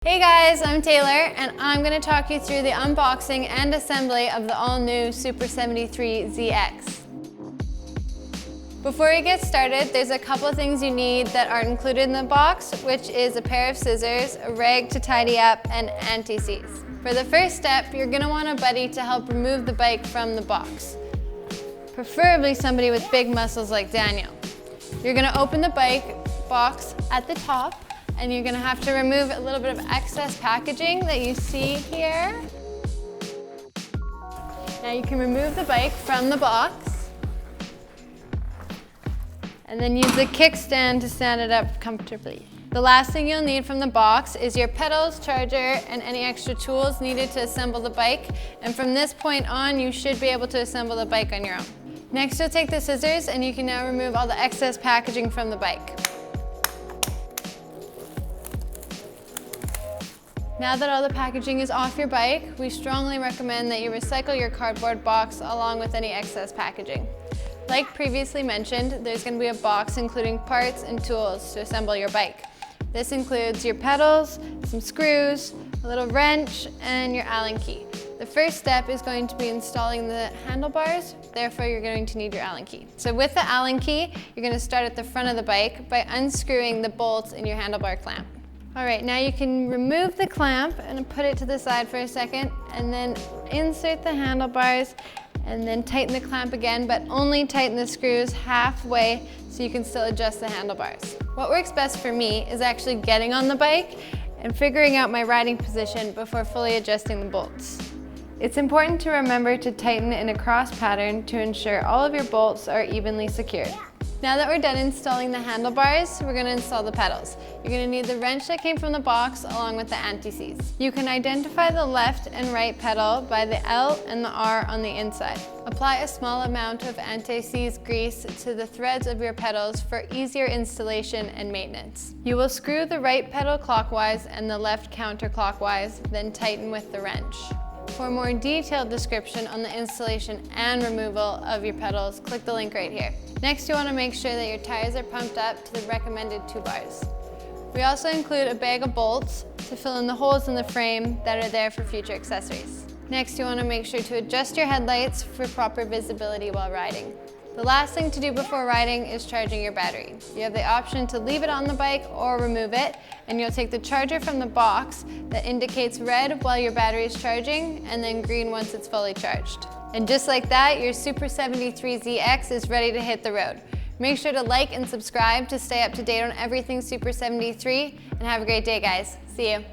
Hey guys, I'm Taylor and I'm going to talk you through the unboxing and assembly of the all-new SUPER73-ZX. Before we get started, there's a couple things you need that aren't included in the box, which is a pair of scissors, a rag to tidy up, and anti-seize. For the first step, you're going to want a buddy to help remove the bike from the box, preferably somebody with big muscles like Daniel. You're going to open the bike box at the top, and you're gonna have to remove a little bit of excess packaging that you see here. Now you can remove the bike from the box and then use the kickstand to stand it up comfortably. The last thing you'll need from the box is your pedals, charger, and any extra tools needed to assemble the bike. And from this point on, you should be able to assemble the bike on your own. Next, you'll take the scissors and you can now remove all the excess packaging from the bike. Now that all the packaging is off your bike, we strongly recommend that you recycle your cardboard box along with any excess packaging. Like previously mentioned, there's going to be a box including parts and tools to assemble your bike. This includes your pedals, some screws, a little wrench, and your Allen key. The first step is going to be installing the handlebars, therefore you're going to need your Allen key. So with the Allen key, you're going to start at the front of the bike by unscrewing the bolts in your handlebar clamp. Alright, now you can remove the clamp and put it to the side for a second and then insert the handlebars and then tighten the clamp again, but only tighten the screws halfway so you can still adjust the handlebars. What works best for me is actually getting on the bike and figuring out my riding position before fully adjusting the bolts. It's important to remember to tighten in a cross pattern to ensure all of your bolts are evenly secured. Now that we're done installing the handlebars, we're going to install the pedals. You're going to need the wrench that came from the box along with the anti-seize. You can identify the left and right pedal by the L and the R on the inside. Apply a small amount of anti-seize grease to the threads of your pedals for easier installation and maintenance. You will screw the right pedal clockwise and the left counterclockwise, then tighten with the wrench. For a more detailed description on the installation and removal of your pedals, click the link right here. Next, you want to make sure that your tires are pumped up to the recommended 2 bars. We also include a bag of bolts to fill in the holes in the frame that are there for future accessories. Next, you want to make sure to adjust your headlights for proper visibility while riding. The last thing to do before riding is charging your battery. You have the option to leave it on the bike or remove it, and you'll take the charger from the box that indicates red while your battery is charging and then green once it's fully charged. And just like that, your SUPER73-ZX is ready to hit the road. Make sure to like and subscribe to stay up to date on everything Super 73, and have a great day, guys. See you.